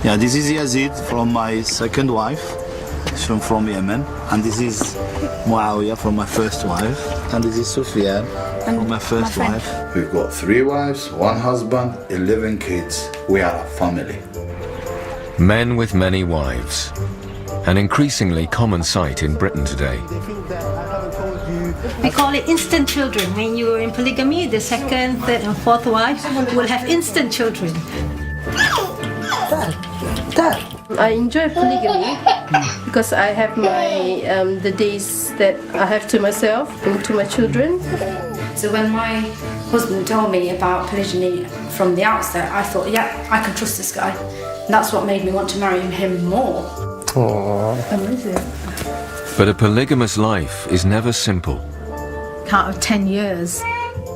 Yeah, this is Yazid from my second wife. She's from Yemen. And this is Muawiyah from my first wife. And this is Sufyan from my first wife. We've got 3 wives, 1 husband, 11 kids. We are a family. Men with many wives. An increasingly common sight in Britain today. We call it instant children. When you are in polygamy, the second, third and fourth wife will have instant children. Dad. I enjoy polygamy because I have my the days that I have to myself and to my children. So when my husband told me about polygyny from the outset, I thought, yeah, I can trust this guy. And that's what made me want to marry him more. Aww. Amazing. But a polygamous life is never simple. Out of 10 years,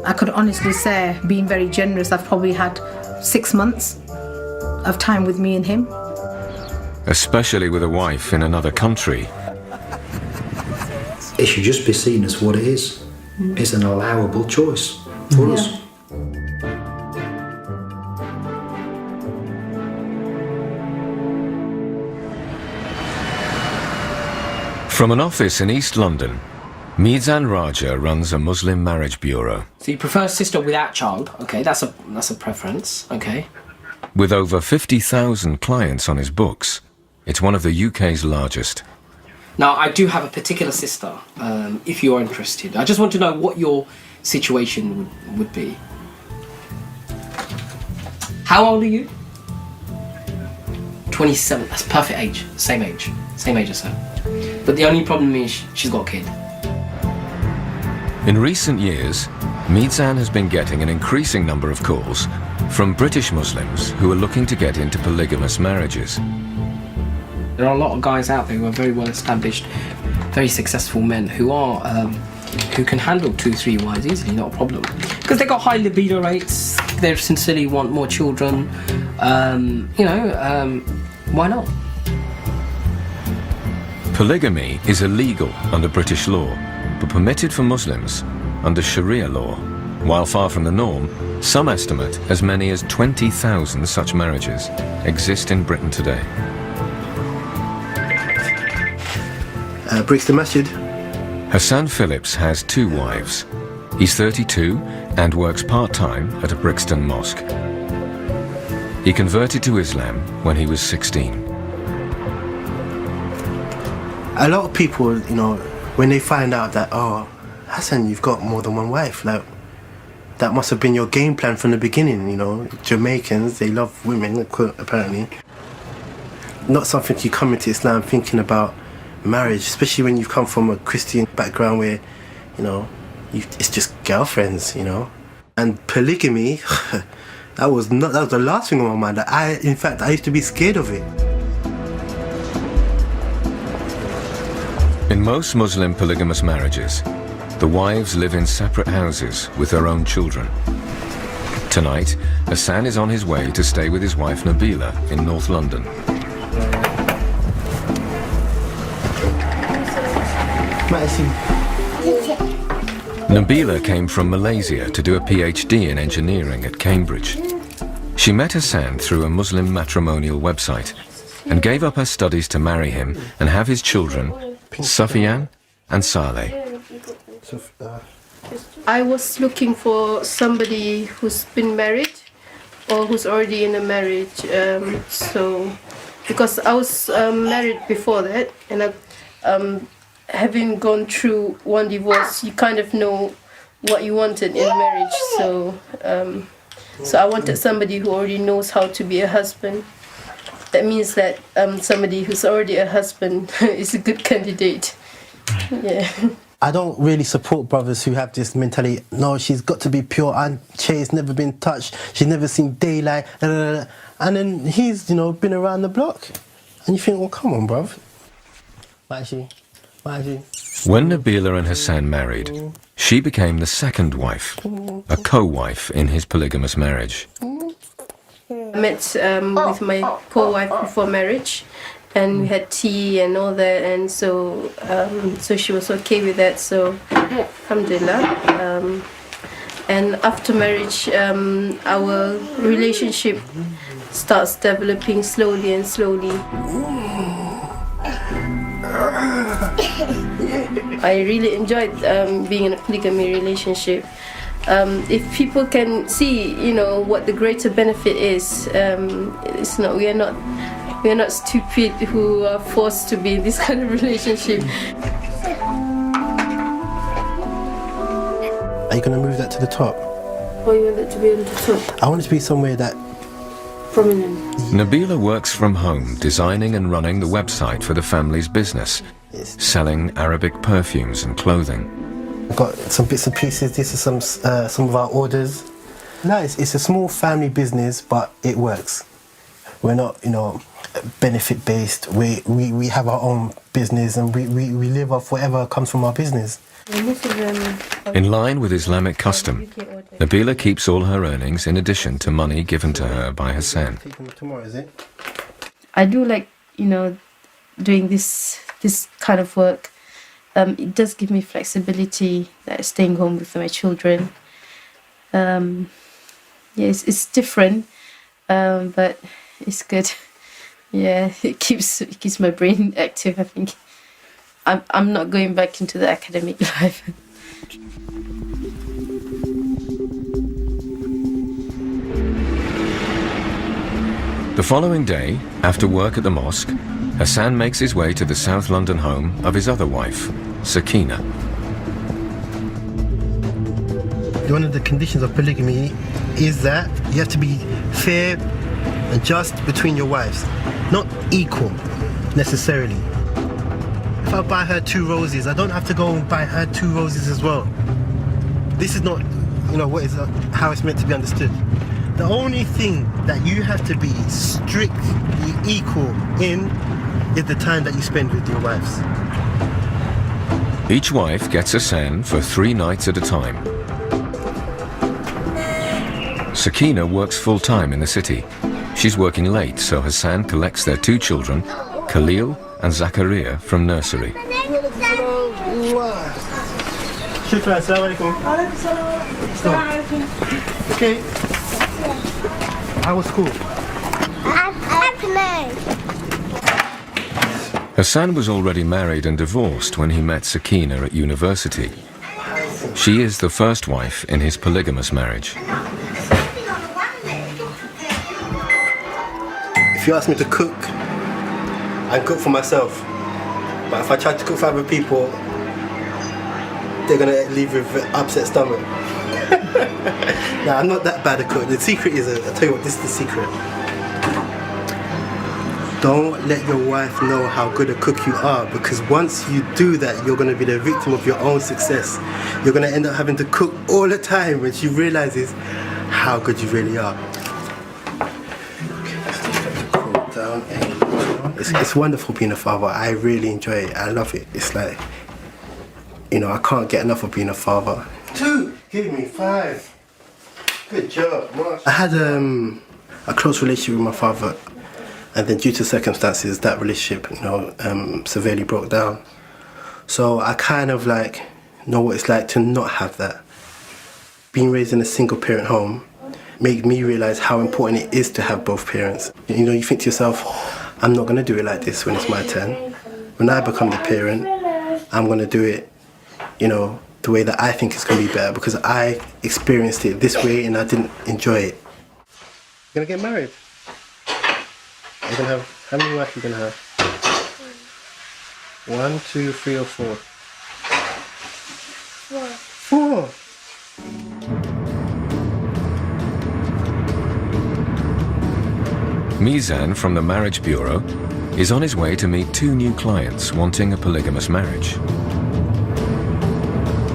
I could honestly say, being very generous, I've probably had 6 months of time with me and him. Especially with a wife in another country. It should just be seen as what it is. It's an allowable choice for us. From an office in East London, Mizan Raja runs a Muslim marriage bureau. So you prefer a sister without child? Okay, that's a preference. Okay. With over 50,000 clients on his books, it's one of the UK's largest. Now, I do have a particular sister, if you're interested. I just want to know what your situation would be. How old are you? 27. That's perfect age. Same age as her. But the only problem is she's got a kid. In recent years, Mizan has been getting an increasing number of calls from British Muslims who are looking to get into polygamous marriages. There are a lot of guys out there who are very well established, very successful men who are who can handle 2-3 wives easily, not a problem. Because they've got high libido rates, they sincerely want more children. Why not? Polygamy is illegal under British law, but permitted for Muslims under Sharia law. While far from the norm, some estimate as many as 20,000 such marriages exist in Britain today. Brixton Masjid. Hassan Phillips has 2 wives. He's 32 and works part-time at a Brixton mosque. He converted to Islam when he was 16. A lot of people, when they find out that, oh, Hassan, you've got more than one wife, like, that must have been your game plan from the beginning, Jamaicans, they love women, apparently. Not something you come into Islam thinking about marriage, especially when you've come from a Christian background where, it's just girlfriends, And polygamy, that was the last thing on my mind. I used to be scared of it. In most Muslim polygamous marriages, the wives live in separate houses with their own children. Tonight, Hassan is on his way to stay with his wife Nabila in North London. Nabila came from Malaysia to do a PhD in engineering at Cambridge. She met Hassan through a Muslim matrimonial website and gave up her studies to marry him and have his children, Sufyan and Saleh. I was looking for somebody who's been married or who's already in a marriage. Because I was married before that, and having gone through one divorce, you kind of know what you wanted in marriage. So I wanted somebody who already knows how to be a husband. That means that somebody who's already a husband is a good candidate. Yeah. I don't really support brothers who have this mentality, no, she's got to be pure, and she's never been touched, she's never seen daylight, and then he's, been around the block. And you think, well, come on, bruv. When Nabila and Hassan married, she became the second wife, a co-wife in his polygamous marriage. I met with my co-wife before marriage, and we had tea and all that, and so she was okay with that, so alhamdulillah. And after marriage, our relationship starts developing slowly and slowly. I really enjoyed being in a polygamy relationship. If people can see, what the greater benefit is, it's not. We are not stupid who are forced to be in this kind of relationship. Are you gonna move that to the top? Or you want it to be on the top? I want it to be somewhere that Prominent. Nabila works from home, designing and running the website for the family's business, selling Arabic perfumes and clothing. I've got some bits and pieces. This is some of our orders. No, it's a small family business, but it works. We're not, benefit based. We have our own business, and we live off whatever comes from our business. In line with Islamic custom, Nabila keeps all her earnings in addition to money given to her by Hassan. Tomorrow, is it? I do like, doing this kind of work. It does give me flexibility, like staying home with my children. It's different, but it's good. Yeah, it keeps my brain active, I think. I'm not going back into the academic life. The following day, after work at the mosque, Hassan makes his way to the South London home of his other wife, Sakina. One of the conditions of polygamy is that you have to be fair and just between your wives, not equal necessarily. If I buy her 2 roses, I don't have to go and buy her 2 roses as well. This is not, how it's meant to be understood. The only thing that you have to be strictly equal in is the time that you spend with your wives. Each wife gets Hassan for 3 nights at a time. Sakina works full-time in the city. She's working late, so Hassan collects their 2 children, Khalil and Zakaria, from nursery. Shukran, assalamu alaikum. Okay. How was school? Hassan was already married and divorced when he met Sakina at university. She is the first wife in his polygamous marriage. If you ask me to cook, I cook for myself. But if I try to cook for other people, they're gonna leave with an upset stomach. Nah, I'm not that bad a cook. The secret is, I'll tell you what, this is the secret. Don't let your wife know how good a cook you are, because once you do that, you're gonna be the victim of your own success. You're gonna end up having to cook all the time when she realizes how good you really are. It's wonderful being a father. I really enjoy it. I love it. It's like, I can't get enough of being a father. 2, give me 5. Good job, Marsh. I had a close relationship with my father, and then due to circumstances, that relationship, severely broke down. So I kind of know what it's like to not have that. Being raised in a single parent home made me realize how important it is to have both parents. You think to yourself, I'm not going to do it like this when it's my turn. When I become the parent, I'm going to do it, the way that I think it's going to be better, because I experienced it this way and I didn't enjoy it. You're going to get married? You're going to have, how many wives are you going to have? 1, 2, 3 or 4? 4. Mizan from the Marriage Bureau is on his way to meet 2 new clients wanting a polygamous marriage.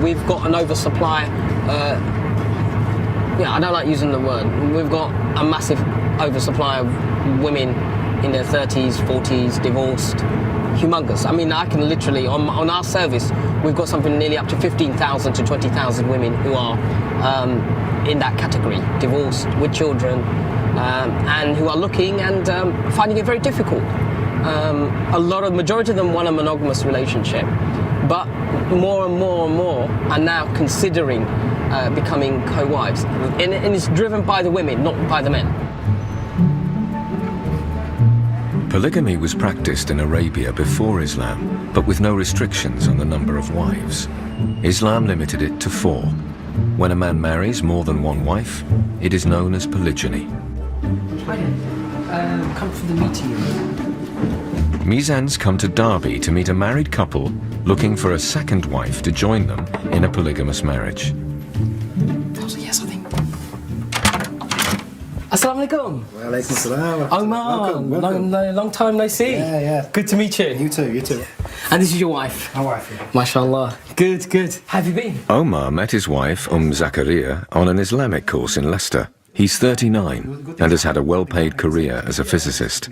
We've got an oversupply, I don't like using the word, we've got a massive oversupply of women in their 30s, 40s, divorced, humongous. I mean, I can literally, on our service, we've got something nearly up to 15,000 to 20,000 women who are in that category, divorced, with children, and who are looking and finding it very difficult. Majority of them want a monogamous relationship, but more and more and more are now considering becoming co-wives. And it's driven by the women, not by the men. Polygamy was practiced in Arabia before Islam, but with no restrictions on the number of wives. Islam limited it to 4. When a man marries more than one wife, it is known as polygyny. Come for the meeting. Mizan's come to Derby to meet a married couple looking for a second wife to join them in a polygamous marriage. Yes, I think. Assalamu alaikum. Walaikum salam. Omar, long time no see. Yeah. Good to meet you. You too. And this is your wife? My wife, yeah. MashaAllah. Good. How have you been? Omar met his wife, Zakaria, on an Islamic course in Leicester. He's 39 and has had a well-paid career as a physicist.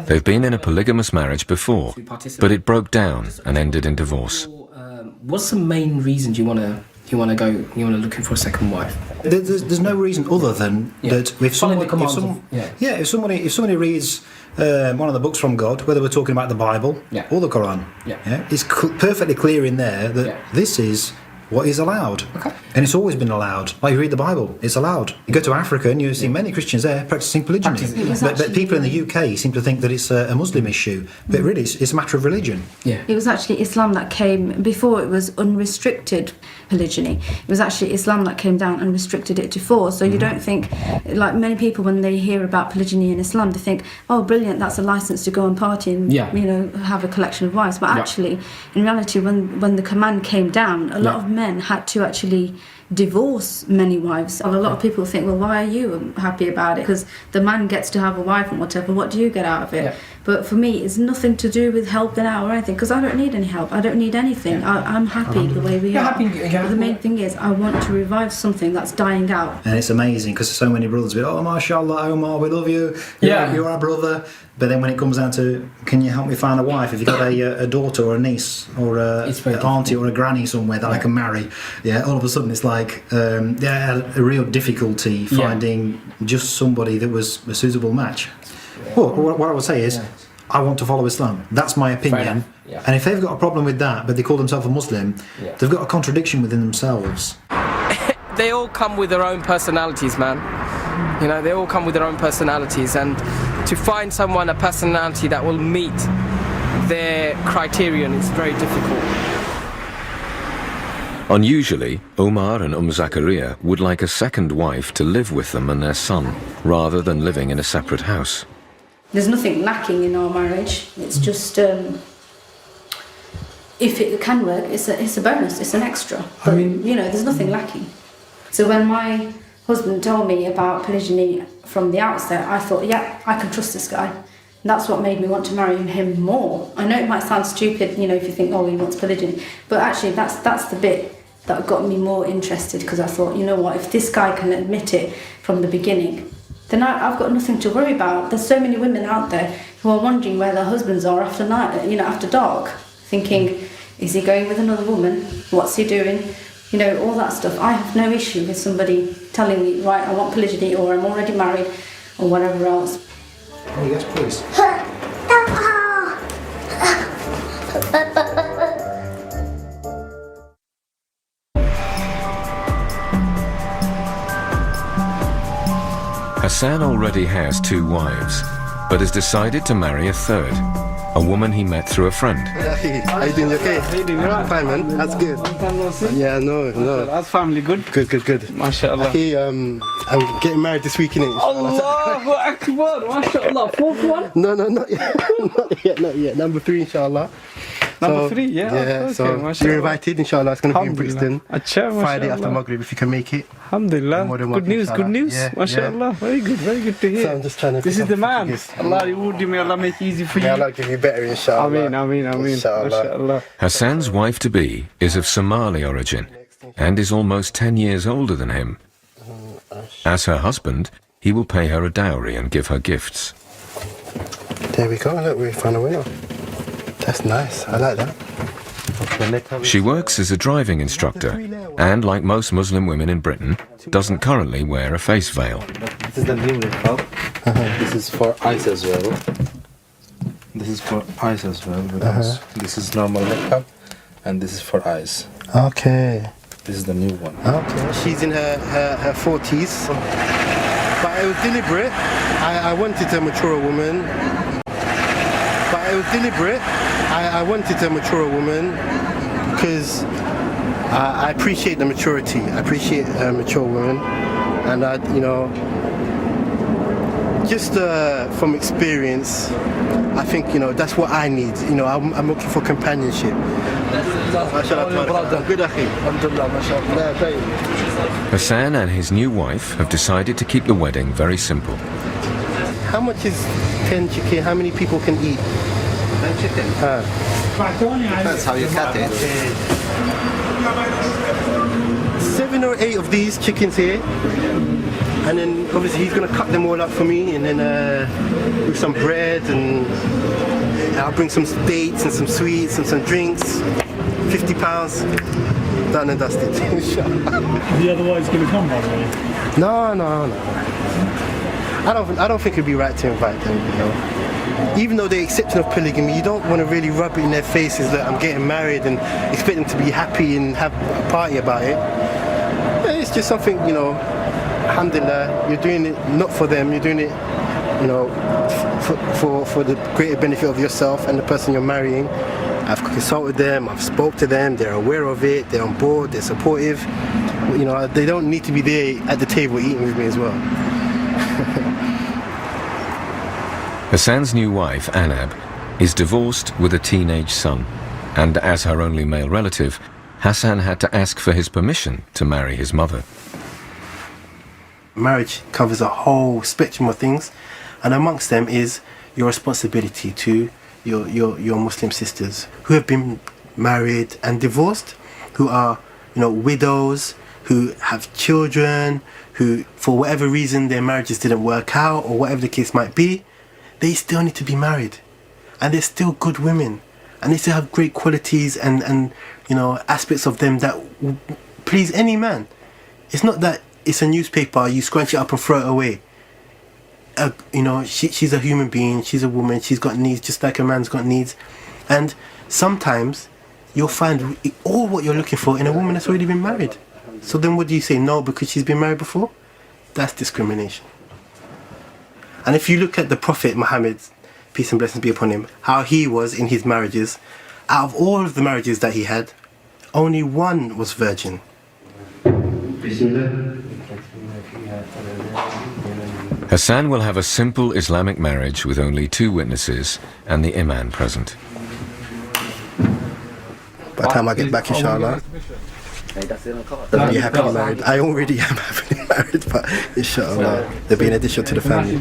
They've been in a polygamous marriage before, but it broke down and ended in divorce. What's the main reason you want to looking for a second wife? There's no reason other than that if somebody reads one of the books from God, whether we're talking about the Bible or the Quran, it's perfectly clear in there that this is what is allowed. Okay. And it's always been allowed. Like you read the Bible, it's allowed. You go to Africa and you see many Christians there practicing polygyny. But people in the UK seem to think that it's a Muslim issue. But really, it's a matter of religion. Yeah. It was actually Islam that came, before it was unrestricted polygyny. It was actually Islam that came down and restricted it to 4. So you don't think, like many people when they hear about polygyny in Islam, they think, oh brilliant, that's a license to go and party and have a collection of wives. But actually, in reality, when the command came down, a lot of men had to actually divorce many wives. A lot of people think, well, why are you happy about it? Because the man gets to have a wife and whatever, what do you get out of it? But for me, it's nothing to do with helping out or anything, because I don't need any help, I don't need anything. I'm happy the way we are. But the main thing is, I want to revive something that's dying out. And it's amazing because so many brothers will be, oh mashallah, Omar, we love you, you're our brother. But then when it comes down to, can you help me find a wife? If you've got a daughter or a niece or an auntie or a granny somewhere that I can marry, all of a sudden it's like a real difficulty finding just somebody that was a suitable match. Well, what I would say is, I want to follow Islam. That's my opinion. And if they've got a problem with that, but they call themselves a Muslim, they've got a contradiction within themselves. They all come with their own personalities, man. You know, they all come with their own personalities, and to find someone, a personality that will meet their criterion is very difficult. Unusually, Omar and Zakaria would like a second wife to live with them and their son, rather than living in a separate house. There's nothing lacking in our marriage. It's just, if it can work, it's a bonus, it's an extra. But, there's nothing lacking. So when my husband told me about polygyny from the outset, I thought, I can trust this guy. And that's what made me want to marry him more. I know it might sound stupid, if you think, oh, he wants polygyny. But actually, that's the bit that got me more interested, because I thought, you know what, if this guy can admit it from the beginning, then I've got nothing to worry about. There's so many women out there who are wondering where their husbands are after night, after dark, thinking, is he going with another woman? What's he doing? All that stuff. I have no issue with somebody telling me, right, I want polygyny, or I'm already married, or whatever else. Oh, yes, please. Hassan already has 2 wives, but has decided to marry a third, a woman he met through a friend. How you doing? You okay? How you doing? You're right. Fine, man. That's good. Yeah, no. That's family good? Good. MashaAllah. Okay, I'm getting married this week, innit? Allahu Akbar, MashaAllah. 4th one? No, not yet. Not yet. Number 3, inshallah. Number 3, yeah. Yeah, so you're invited, inshallah. It's going to be in Brixton. Friday after Maghrib, if you can make it. Alhamdulillah. Good news. Yeah, MashaAllah. Very good to hear. So I'm just trying to... This is the man. Allah reward you, may Allah make it easy for you. May Allah give you better, inshallah. Ameen. Inshallah. Hassan's wife-to-be is of Somali origin and is almost 10 years older than him. As her husband, he will pay her a dowry and give her gifts. There we go. Look, we found a winner. That's nice. I like that. She works as a driving instructor and, like most Muslim women in Britain, doesn't currently wear a face veil. This is the new niqab. This is for eyes as well. Because this is normal niqab, and this is for eyes. Okay. This is the new one. Okay. She's in her 40s. But it was deliberate. I wanted a mature woman. it was deliberate. I wanted a mature woman because I appreciate the maturity. I appreciate a mature woman, and just from experience, I think that's what I need. I'm looking for companionship. Hassan and his new wife have decided to keep the wedding very simple. How much is 10 chicken? How many people can eat? 10 chicken? That's how you cut it. 7 or 8 of these chickens here. And then obviously he's going to cut them all up for me, and then with some bread, and I'll bring some dates and some sweets and some drinks. £50, done and dusted. Are the other wives going to come, by the way? No. I don't think it'd be right to invite them. Even though they're accepting of polygamy, you don't want to really rub it in their faces that I'm getting married and expect them to be happy and have a party about it. It's just something, alhamdulillah, you're doing it not for them, you're doing it, for the greater benefit of yourself and the person you're marrying. I've consulted them, I've spoke to them, they're aware of it, they're on board, they're supportive. They don't need to be there at the table eating with me as well. Hassan's new wife, Anab, is divorced with a teenage son, and as her only male relative, Hassan had to ask for his permission to marry his mother. Marriage covers a whole spectrum of things, and amongst them is your responsibility to your Muslim sisters who have been married and divorced, who are widows, who have children, who for whatever reason their marriages didn't work out, or whatever the case might be. They still need to be married, and they're still good women, and they still have great qualities and aspects of them that will please any man. It's not that it's a newspaper, you scrunch it up and throw it away. She's a human being, she's a woman, she's got needs just like a man's got needs, and sometimes you'll find all what you're looking for in a woman that's already been married. So then what do you say, no, because she's been married before? That's discrimination. And if you look at the Prophet Muhammad, peace and blessings be upon him, how he was in his marriages, out of all of the marriages that he had, only one was virgin. Hassan will have a simple Islamic marriage with only 2 witnesses and the imam present. By the time I get back, inshallah, they'll be happily married. I already am happily married, but inshallah, there'll be an addition to the family.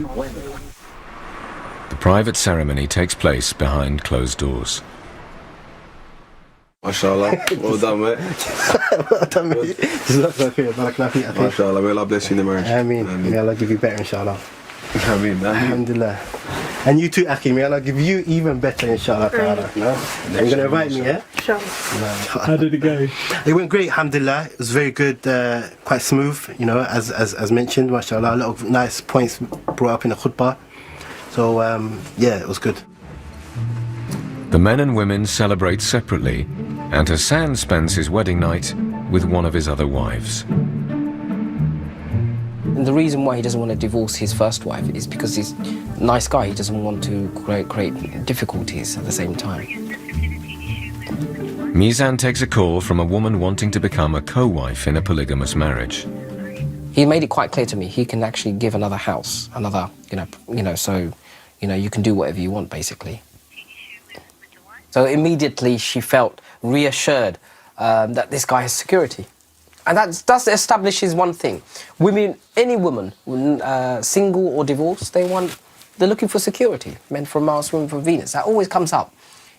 The private ceremony takes place behind closed doors. MashaAllah, well done, mate. Well done, mate. MashaAllah, may Allah bless you in the marriage. Ameen. May Allah give you better, inshallah. Ameen. Alhamdulillah. And you too, Aki, may Allah give you even better, inshallah. No? You're going to invite me, yeah? Inshallah. How did it go? It went great, alhamdulillah. It was very good, quite smooth, as mentioned, mashallah. A lot of nice points brought up in the khutbah. So, it was good. The men and women celebrate separately, and Hassan spends his wedding night with one of his other wives. And the reason why he doesn't want to divorce his first wife is because he's a nice guy. He doesn't want to create difficulties at the same time. Mizan takes a call from a woman wanting to become a co-wife in a polygamous marriage. He made it quite clear to me he can actually give another house, so you can do whatever you want, basically. So immediately she felt reassured that this guy has security. And that does establishes one thing. Women, any woman, single or divorced, they're looking for security. Men from Mars, women from Venus. That always comes up.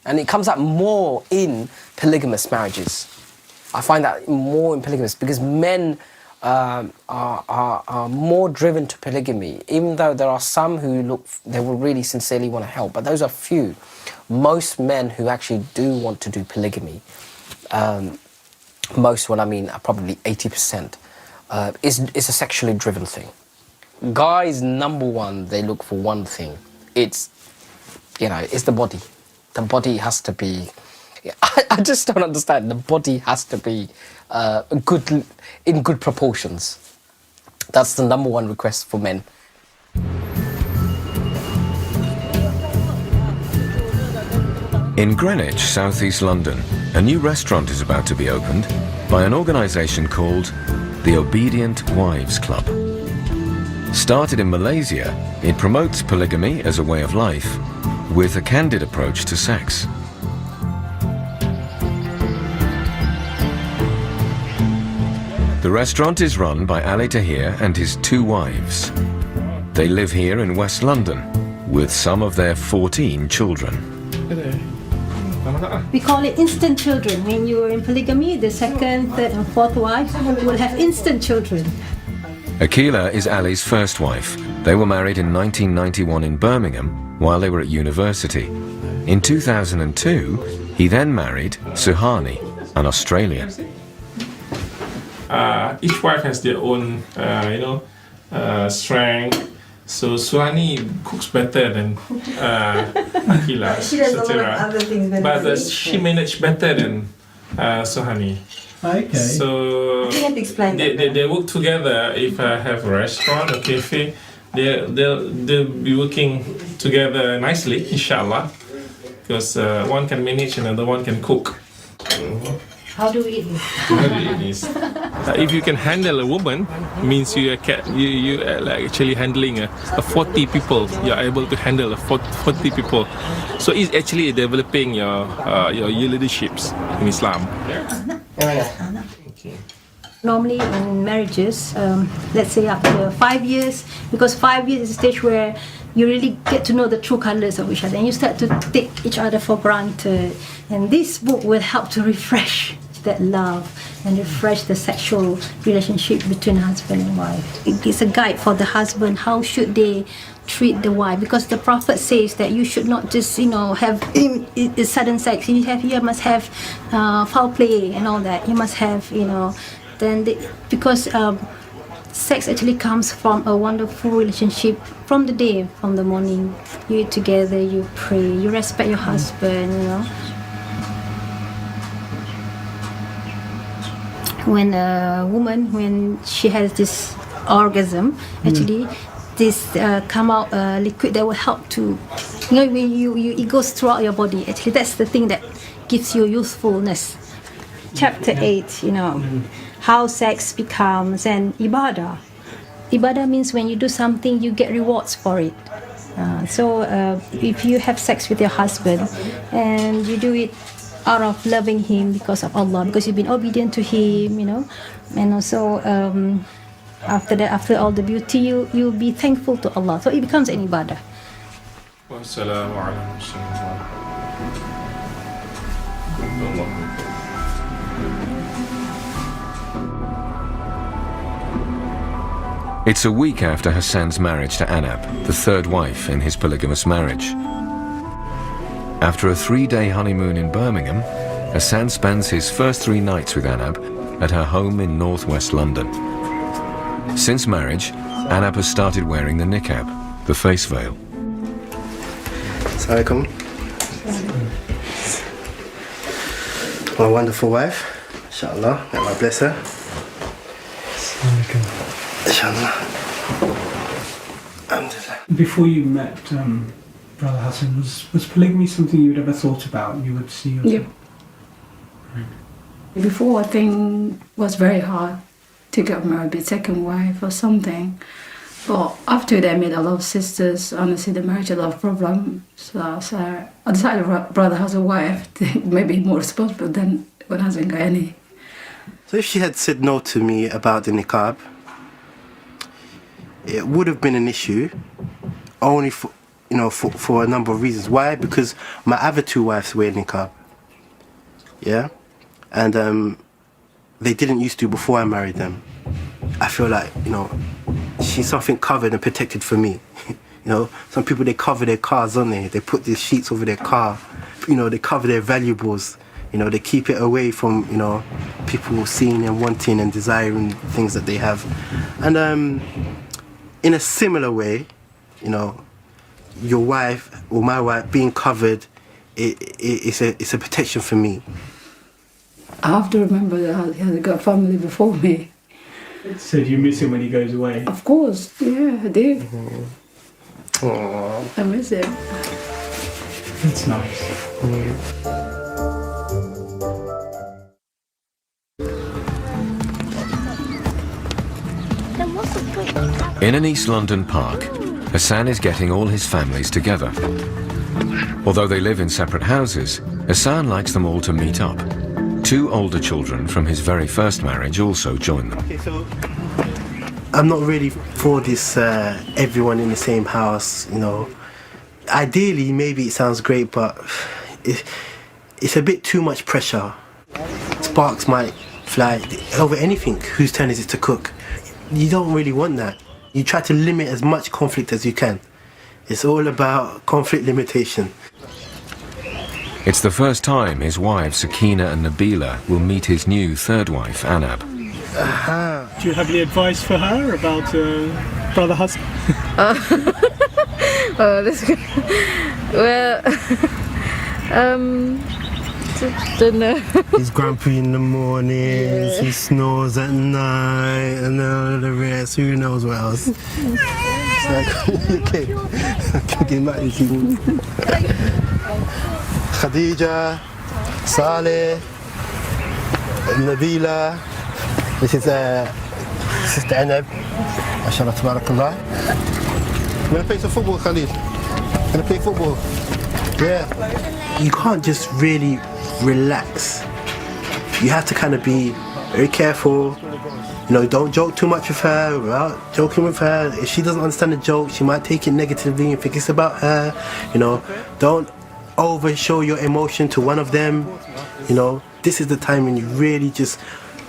And it comes up more in polygamous marriages. I find that more in polygamous because men are more driven to polygamy, even though there are some who they will really sincerely want to help, but those are few. Most men who actually do want to do polygamy, most, what I mean, probably 80%, is a sexually driven thing. Guys, number one, they look for one thing. It's the body. The body has to be, I just don't understand. The body has to be in good proportions. That's the number one request for men. In Greenwich, southeast London, a new restaurant is about to be opened by an organisation called the Obedient Wives Club. Started in Malaysia, it promotes polygamy as a way of life with a candid approach to sex. The restaurant is run by Ali Tahir and his 2 wives. They live here in West London with some of their 14 children. We call it instant children. When you're in polygamy, the second, third and fourth wife will have instant children. Akila is Ali's first wife. They were married in 1991 in Birmingham while they were at university. In 2002, he then married Suhani, an Australian. Each wife has their own, strength. So Suhani cooks better than Akila. She does a lot of other things better. But she managed better than Suhani. Okay. So You have to explain that. they work together. If I have a restaurant or cafe, they'll be working together nicely, inshallah. Because one can manage, another one can cook. How do we eat this? How do you eat this? If you can handle a woman, means you are like actually handling a 40 people. You are able to handle a 40 people. So it's actually developing your leaderships in Islam. Normally in marriages, let's say after 5 years, because 5 years is a stage where you really get to know the true colours of each other and you start to take each other for granted. And this book will help to refresh that love and refresh the sexual relationship between husband and wife. It's a guide for the husband, how should they treat the wife, because the Prophet says that you should not just have sudden sex. You must have foul play and all that. You must have because sex actually comes from a wonderful relationship from the day, from the morning. You eat together, you pray, you respect your husband. When a woman, when she has this orgasm, actually this come out liquid that will help to, when it goes throughout your body. Actually, that's the thing that gives you youthfulness. Chapter 8, how sex becomes an ibadah. Ibadah means when you do something, you get rewards for it. So if you have sex with your husband and you do it out of loving him because of Allah, because you've been obedient to him, and also after that, after all the beauty, you'll be thankful to Allah. So it becomes an ibadah. It's a week after Hassan's marriage to Anab, the 3rd wife in his polygamous marriage. After a 3-day honeymoon in Birmingham, Hassan spends his first 3 nights with Anab at her home in northwest London. Since marriage, Anab has started wearing the niqab, the face veil. Assalamualaikum. My wonderful wife, inshallah, may Allah bless her. Inshallah. Before you met Brother Hassan, was polygamy something you'd ever thought about? You would see yourself? Yeah. Before, I think it was very hard to get married, be second wife or something. But after that, I met a lot of sisters. Honestly, the marriage had a lot of problems. So I decided Brother has a wife, maybe more responsible than when husband got any. So if she had said no to me about the niqab, it would have been an issue, only for a number of reasons. Why? Because my other 2 wives wear niqab. Yeah? And they didn't used to before I married them. I feel like, she's something covered and protected for me. Some people, they cover their cars, don't they? They put these sheets over their car. They cover their valuables. They keep it away from, people seeing and wanting and desiring things that they have. And in a similar way, your wife or my wife being covered, it's a protection for me. I have to remember that he had got family before me. So do you miss him when he goes away? Of course, yeah, I do. Aww. I miss him. That's nice. In an East London park, Hassan is getting all his families together. Although they live in separate houses, Hassan likes them all to meet up. 2 older children from his very first marriage also join them. Okay, so I'm not really for this everyone in the same house, you know. Ideally, maybe it sounds great, but it's a bit too much pressure. Sparks might fly over anything. Whose turn is it to cook? You don't really want that. You try to limit as much conflict as you can. It's all about conflict limitation. It's the first time his wives Sakina and Nabila will meet his new third wife, Anab. Do you have any advice for her about Brother Hassan? Oh, that's good. Well, don't know. He's grumpy in the mornings, he snores at night, and all the rest. Who knows what else? It's like, okay, I can get mad at you. Khadija, Saleh, Nabila. This is Sister Anab. MashaAllah, tabarakallah. I'm gonna play some football, Khalid. I'm gonna play football. Yeah. You can't just really relax. You have to kind of be very careful. You know, don't joke too much with her without joking with her. If she doesn't understand the joke, she might take it negatively and think it's about her. You know, don't over show your emotion to one of them. You know, this is the time when you really just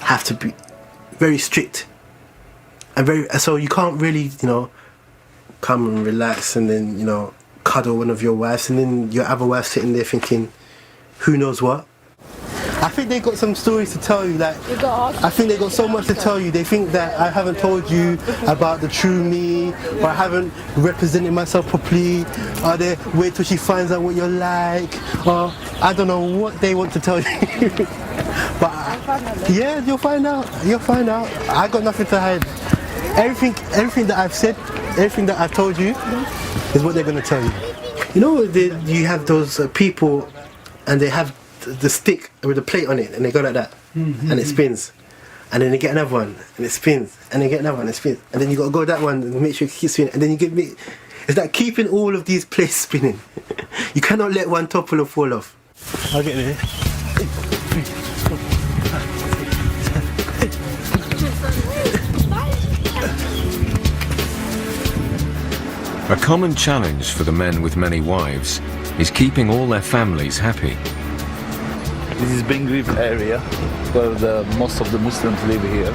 have to be very strict and so you can't really, you know, come and relax and then, you know, cuddle one of your wives and then your other wife sitting there thinking who knows what. I think they got some stories to tell you. Like, I think they got so much to tell you. They think that I haven't told you about the true me, or I haven't represented myself properly, or they wait till she finds out what you're like, or I don't know what they want to tell you. But yeah, you'll find out. You'll find out. I got nothing to hide. Everything that I've said, everything that I've told you, is what they're gonna tell you. You know, you have those people, and they have the stick with a plate on it, and they go like that, and it spins, and then they get another one, and it spins, and they get another one, and it spins, and then you got to go that one and make sure it keeps spinning, and then you give me. It's like keeping all of these plates spinning. You cannot let one topple or fall off. I'll get there. A common challenge for the men with many wives is keeping all their families happy. This is Bengrif area, where most of the Muslims live here.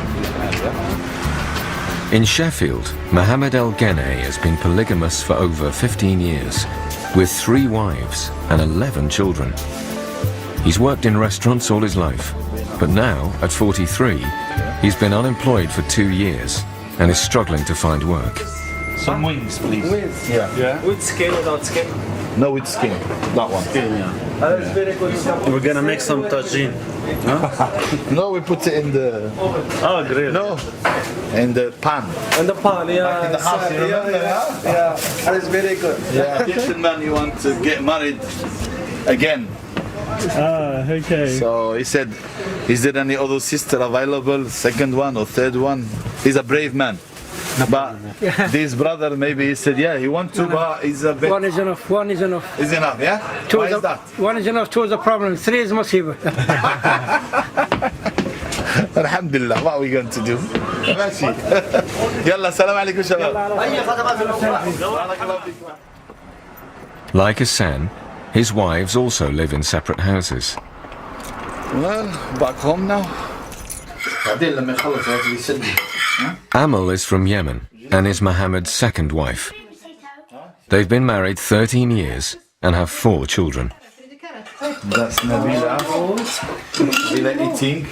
In Sheffield, Mohammed El Gheneh has been polygamous for over 15 years, with 3 wives and 11 children. He's worked in restaurants all his life, but now, at 43, he's been unemployed for 2 years and is struggling to find work. Some wings, please. Wings? Yeah. With skin, without skin? No, with skin. That one. Skin, yeah. That's very good. We're gonna make some tagine. Huh? No, we put it in the... Oh, grill. No, in the pan. In the pan, yeah. Like in the house, you remember? Yeah. That is very good. Yeah. Egyptian man, you want to get married again. Ah, okay. So he said, is there any other sister available, second one or third one? He's a brave man. But this brother, maybe he said, yeah, he wants to, but he's a bit... One is enough, one is enough. Is enough, yeah? Two Why is is that? One is enough, 2 is a problem, 3 is musibah. Alhamdulillah, what are we going to do? ماشي. يلا السلام عليكم شباب. Like Hassan, his wives also live in separate houses. Well, back home now. Amal is from Yemen and is Mohammed's second wife. They've been married 13 years and have 4 children. That's Nabila. Nabila eating.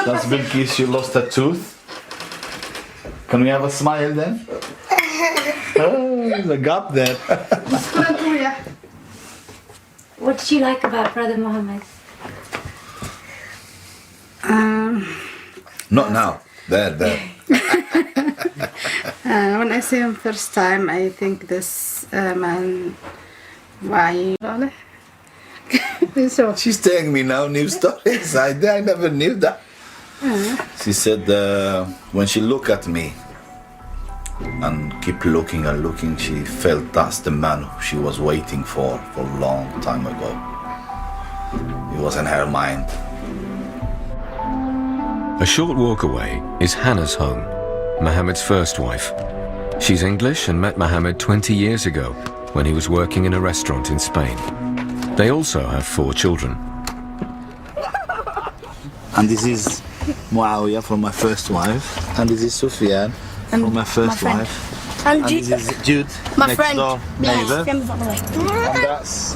That's Bilkis, she lost a tooth. Can we have a smile then? Oh, there's a gap there. What did you like about Brother Mohammed? Not now. There. When I see him first time, I think this man, why? So she's telling me now new stories. I never knew that. She said when she looked at me and keep looking and looking, she felt that's the man she was waiting for a long time ago. It was in her mind. A short walk away is Hannah's home, Mohammed's first wife. She's English and met Mohammed 20 years ago when he was working in a restaurant in Spain. They also have 4 children. And this is Muawiyah from my first wife, and this is Sufyan from my first wife, and this is Jude, my next friend. door neighbor, and that's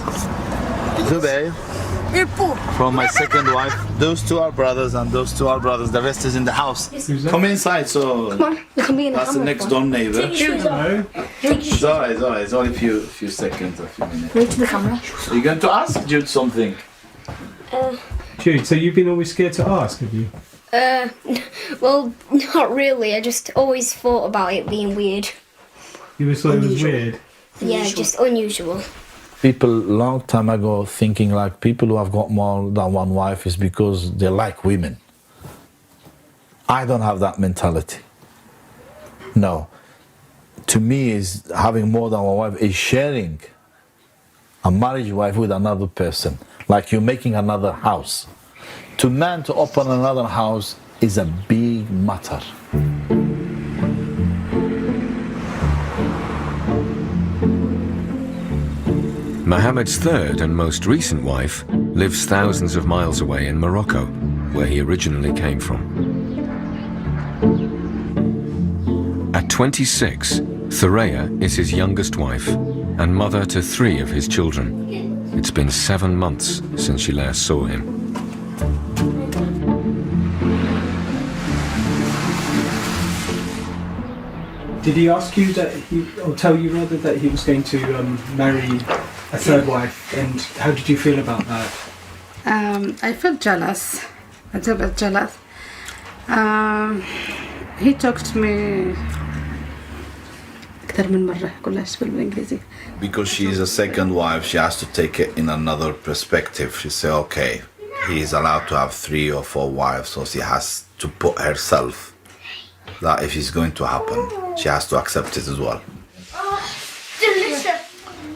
Zubayr from my second wife. Those 2 are brothers, and those 2 are brothers. The rest is in the house. Come inside. So Come on, you can be in the that's the next door neighbor. Hello. It's alright, it's alright. It's only a few seconds, a few minutes. Wait to the camera. Are you going to ask Jude something? Jude, so you've been always scared to ask, have you? Well, not really. I just always thought about it being weird. You always thought it was weird? Yeah, just unusual. People long time ago thinking like people who have got more than one wife is because they like women. I don't have that mentality. No. To me, is having more than one wife is sharing a marriage wife with another person. Like you're making another house. To man to open another house is a big matter. Mohammed's third and most recent wife lives thousands of miles away in Morocco, where he originally came from. At 26, Thuraya is his youngest wife and mother to 3 of his children. It's been 7 months since she last saw him. Did he ask you that or tell you rather that he was going to marry a third wife, and how did you feel about that? I felt jealous. A little bit jealous. He talked to me أكثر من مرة كلش بالإنجليزي. Because she is a second wife, she has to take it in another perspective. She say, okay, he is allowed to have 3 or 4 wives, so she has to put herself that if it's going to happen, she has to accept it as well.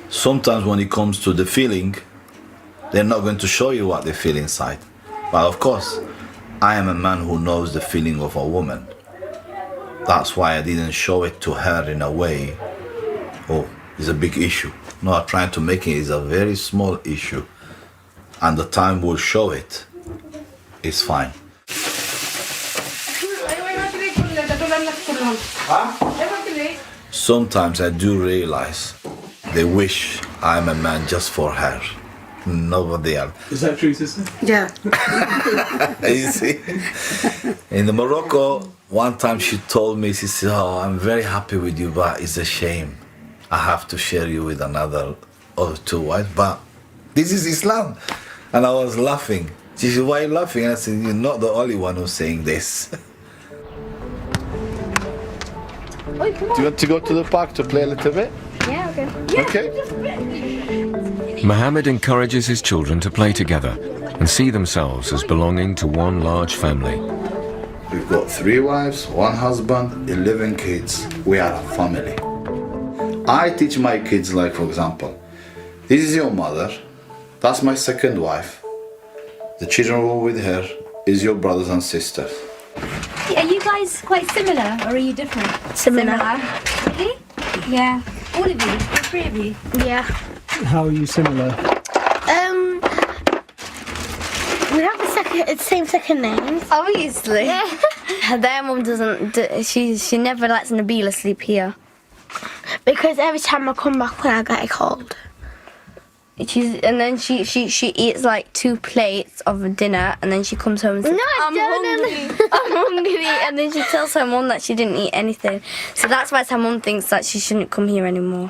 Sometimes when it comes to the feeling, they're not going to show you what they feel inside. But of course, I am a man who knows the feeling of a woman. That's why I didn't show it to her in a way, oh, it's a big issue. No, I'm trying to make it is a very small issue. And the time will show it. It's fine. Sometimes I do realize they wish I'm a man just for her. Nobody else. Is that true, sister? Yeah. You see? In the Morocco, one time she told me, she said, oh, I'm very happy with you, but it's a shame. I have to share you with another or 2 wives, but this is Islam. And I was laughing. She said, why are you laughing? And I said, you're not the only one who's saying this. Oh, come on. Do you want to go to the park to play a little bit? Yeah, okay. Okay. Mohammed encourages his children to play together and see themselves as belonging to one large family. We've got 3 wives, 1 husband, 11 kids. We are a family. I teach my kids, like, for example, this is your mother, that's my second wife. The children who are with her is your brothers and sisters. Are you guys quite similar, or are you different? Similar. Really? Yeah. All of you? All 3 of you? Yeah. How are you similar? We have the same second names. Obviously. Their mum doesn't. She never lets Nabila sleep here. Because every time I come back when I get a cold. Then she eats like 2 plates of I'm and then she comes home and says, I'm hungry. I'm hungry. And then she tells her mum that she didn't eat anything. So that's why her mum thinks that she shouldn't come here anymore.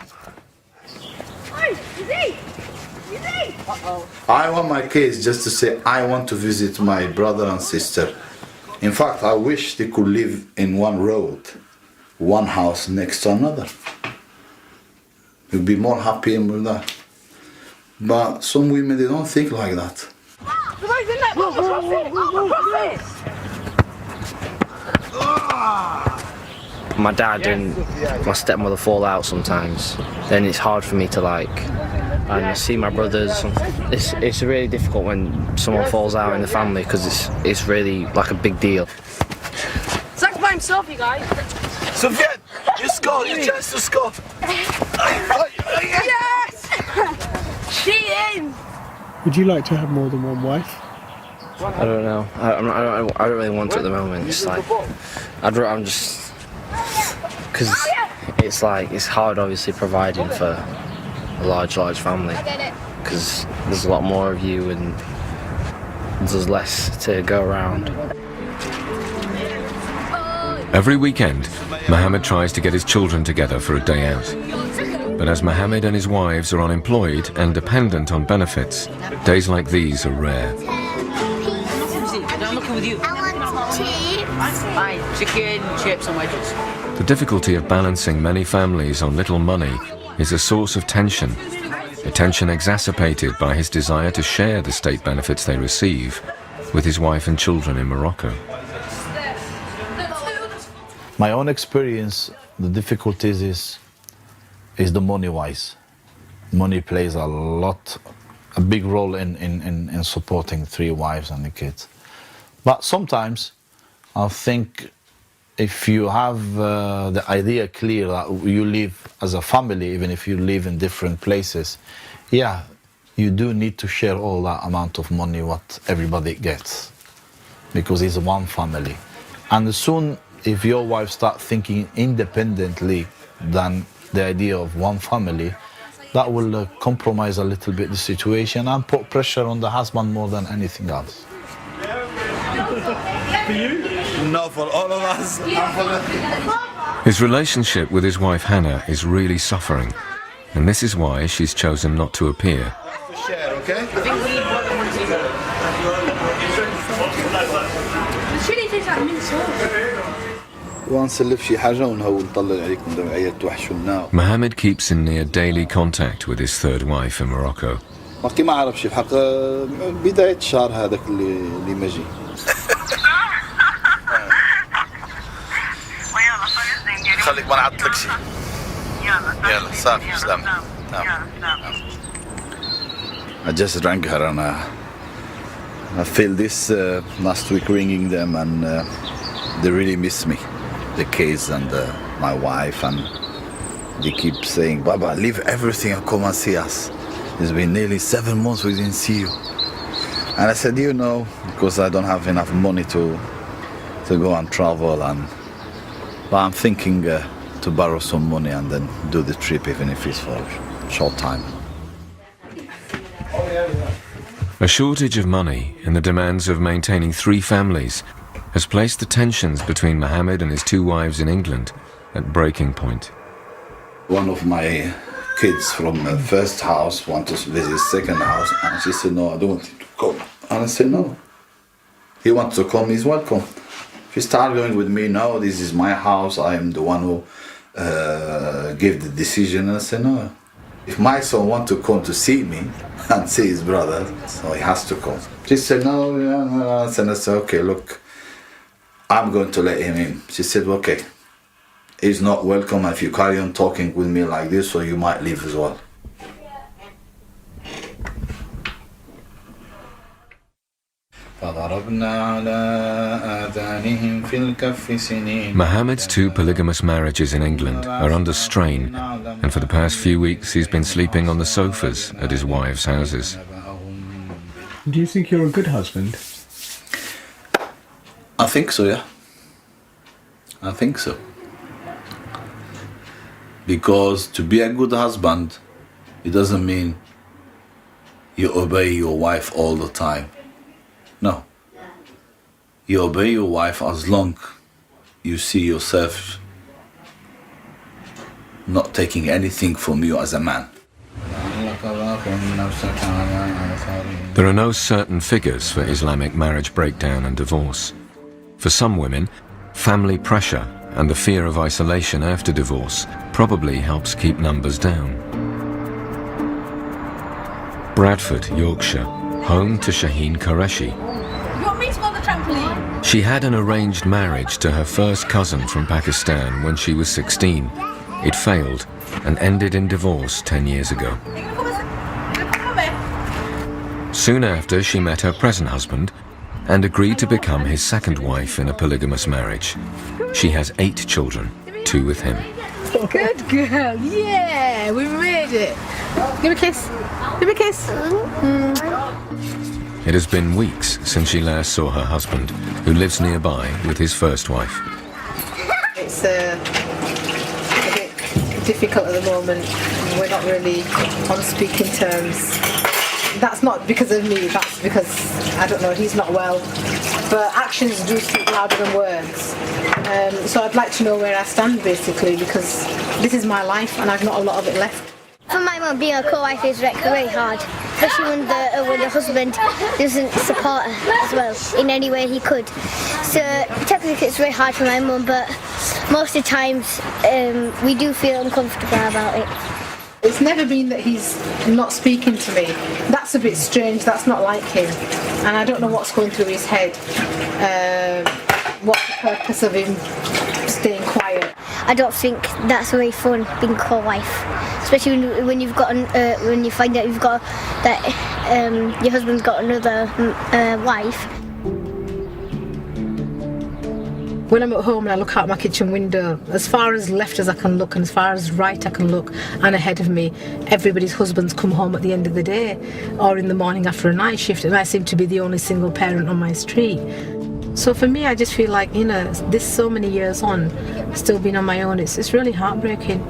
I want my kids just to say, I want to visit my brother and sister. In fact, I wish they could live in one road, one house next to another. You'd be more happy with that. But some women, they don't think like that. My dad and my stepmother fall out sometimes. Then it's hard for me to and I see my brothers. It's really difficult when someone falls out in the family because it's really like a big deal. Zach's by himself, you guys. Sofiane, you score, you chance to score. Yes! Cheating! Would you like to have more than one wife? I don't know. I don't really want to at the moment. It's like I'm just because it's hard, obviously, providing for a large family because there's a lot more of you and there's less to go around. Every weekend, Mohammed tries to get his children together for a day out. But as Mohammed and his wives are unemployed and dependent on benefits, days like these are rare. I'm looking with you. I want chips. Fine, chicken, chips and wedges. The difficulty of balancing many families on little money is a source of tension, a tension exacerbated by his desire to share the state benefits they receive with his wife and children in Morocco. My own experience, the difficulties is the money-wise. Money plays a big role in supporting 3 wives and the kids. But sometimes I think if you have the idea clear that you live as a family, even if you live in different places, yeah, you do need to share all that amount of money what everybody gets, because it's one family. And soon, if your wife starts thinking independently than the idea of one family, that will compromise a little bit the situation and put pressure on the husband more than anything else. For you? No, for all of us. His relationship with his wife Hannah is really suffering, and this is why she's chosen not to appear. Share, okay? Mohammed keeps in near daily contact with his third wife in Morocco. ما اعرفش بحق بداية الشهر هذاك اللي مجي. خليك ما نعطلك شيء. يلا صافي سلام. I just drank her and I feel this last week ringing them and they really miss me, the kids and my wife, and they keep saying, Baba, leave everything and come and see us. It's been nearly 7 months we didn't see you. And I said, you know, because I don't have enough money to go and travel, but I'm thinking to borrow some money and then do the trip, even if it's for a short time. A shortage of money and the demands of maintaining 3 families has placed the tensions between Mohammed and his 2 wives in England at breaking point. One of my kids from the first house want to visit the second house, and she said, no, I don't want him to come. And I said, no. He wants to come, he's welcome. If he starts going with me, no, this is my house, I am the one who gave the decision. And I said, no. If my son wants to come to see me and see his brother, so he has to come. She said, no, no. And I said, okay, look, I'm going to let him in. She said, okay. He's not welcome if you carry on talking with me like this, so you might leave as well. Mohammed's 2 polygamous marriages in England are under strain, and for the past few weeks he's been sleeping on the sofas at his wives' houses. Do you think you're a good husband? I think so, yeah. I think so. Because to be a good husband, it doesn't mean you obey your wife all the time. No. You obey your wife as long you see yourself not taking anything from you as a man. There are no certain figures for Islamic marriage breakdown and divorce. For some women, family pressure and the fear of isolation after divorce probably helps keep numbers down. Bradford, Yorkshire, home to Shaheen Qureshi. You want me to go on the trampoline? She had an arranged marriage to her first cousin from Pakistan when she was 16. It failed and ended in divorce 10 years ago. Soon after, she met her present husband and agreed to become his second wife in a polygamous marriage. She has 8 children, 2 with him. Good girl, yeah, we made it. Give me a kiss. Give me a kiss. It has been weeks since she last saw her husband, who lives nearby with his first wife. It's a bit difficult at the moment. We're not really on speaking terms. That's not because of me, that's because, I don't know, he's not well. But actions do speak louder than words. So I'd like to know where I stand, basically, because this is my life and I've not a lot of it left. For my mum, being a co-wife is very hard, especially when the husband doesn't support her as well in any way he could. So technically it's very hard for my mum, but most of the times we do feel uncomfortable about it. It's never been that he's not speaking to me. That's a bit strange, that's not like him. And I don't know what's going through his head. What's the purpose of him staying quiet? I don't think that's very fun, being co-wife. Especially when you've got when you find out you've got that your husband's got another wife. When I'm at home and I look out my kitchen window, as far as left as I can look and as far as right I can look and ahead of me, everybody's husbands come home at the end of the day or in the morning after a night shift, and I seem to be the only single parent on my street. So for me, I just feel like, you know, this so many years on, still being on my own, it's really heartbreaking.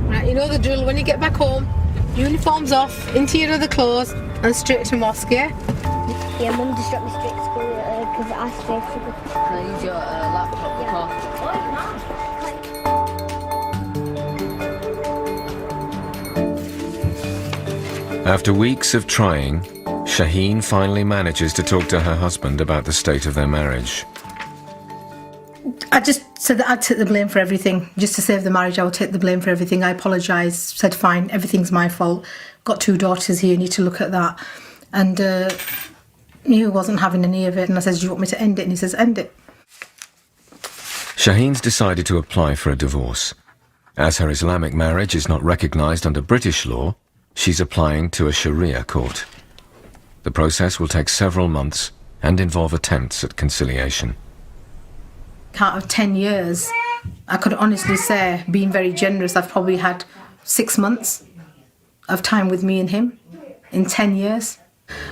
Right, you know the drill. When you get back home, uniforms off, into your other clothes and straight to mosque, yeah? Yeah, Mum just dropped me straight to school because I stayed for the... Can I use your laptop for After weeks of trying, Shaheen finally manages to talk to her husband about the state of their marriage. I just said that I'd take the blame for everything. Just to save the marriage, I would take the blame for everything. I apologised, said fine, everything's my fault. Got 2 daughters here, need to look at that. And he wasn't having any of it, and I said, do you want me to end it? And he says, end it. Shaheen's decided to apply for a divorce. As her Islamic marriage is not recognised under British law, she's applying to a Sharia court. The process will take several months and involve attempts at conciliation. Out of 10 years, I could honestly say, being very generous, I've probably had 6 months of time with me and him in 10 years.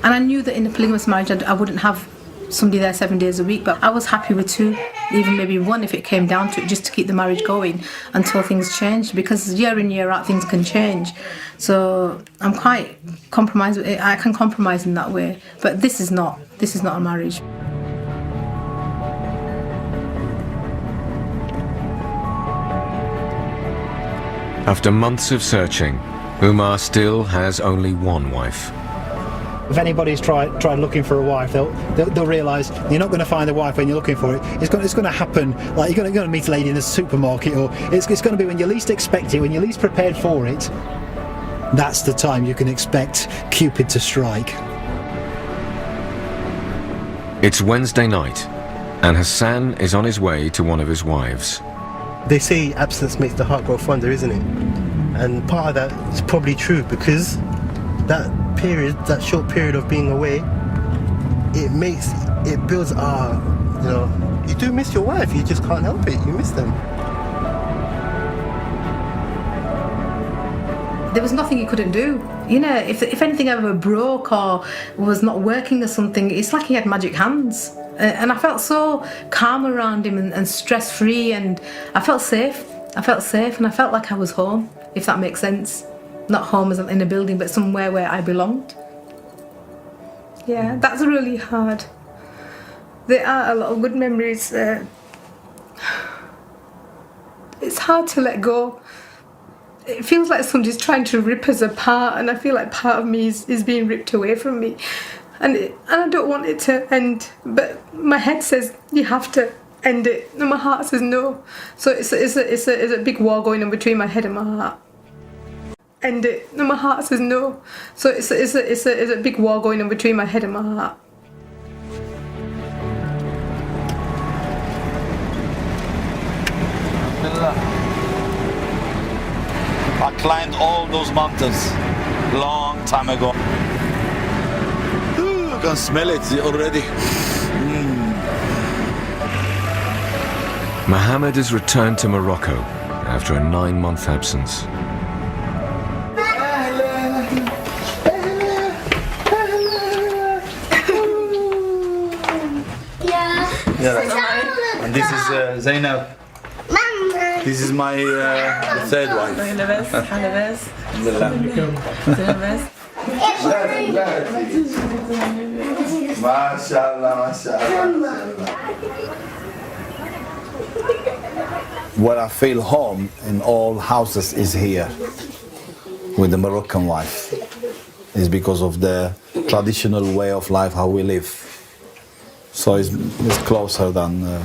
And I knew that in a polygamous marriage I wouldn't have somebody there 7 days a week, but I was happy with 2, even maybe 1 if it came down to it, just to keep the marriage going until things changed, because year in, year out things can change. So I'm quite compromised. I can compromise in that way, but this is not a marriage. After months of searching, Umar still has only 1 wife. If anybody's tried looking for a wife, they'll realise you're not going to find a wife when you're looking for it. It's going to happen, like you're going to meet a lady in a supermarket, or it's going to be when you least expect it, when you're least prepared for it. That's the time you can expect Cupid to strike. It's Wednesday night, and Hassan is on his way to one of his wives. They say absence makes the heart grow fonder, isn't it? And part of that is probably true, because that short period of being away, it builds you do miss your wife, you just can't help it, you miss them. There was nothing he couldn't do. You know, if anything ever broke or was not working or something, it's like he had magic hands. And I felt so calm around him and stress-free, and I felt safe. And I felt like I was home, if that makes sense. Not home as in a building, but somewhere where I belonged. Yeah, that's really hard. There are a lot of good memories. It's hard to let go. It feels like somebody's trying to rip us apart, and I feel like part of me is being ripped away from me. And I don't want it to end, but my head says you have to end it, and my heart says no. So it's a big war going on between my head and my heart. end it. And my heart says no. So it's a big war going on between my head and my heart. I climbed all those mountains long time ago. Ooh, I can smell it already. Mohammed has returned to Morocco after a 9-month absence. Yeah. And this is Zainab. This is my third wife. Where I feel home in all houses is here with the Moroccan wife. Is because of the traditional way of life, how we live. So it's closer than.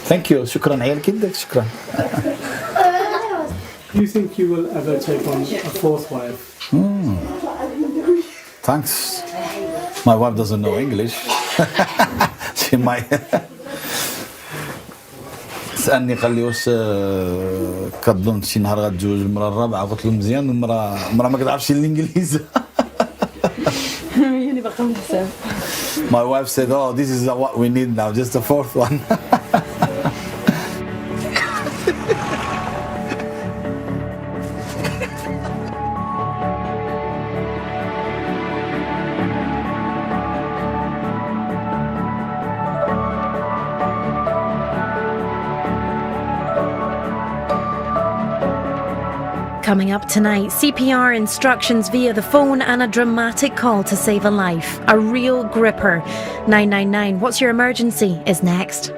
Thank you. شكرا عيال كدك شكرا. Do you think you will ever take on a fourth wife? Thanks. My wife doesn't know English. She might. سألني قال لي واش كظن شي نهار غتزوج المرة الرابعة قلت له مزيان المرة ما كتعرفش الإنجليزي. My wife said, "Oh, this is what we need now, just a fourth one." Coming up tonight, CPR instructions via the phone and a dramatic call to save a life. A real gripper. 999, what's your emergency? Is next.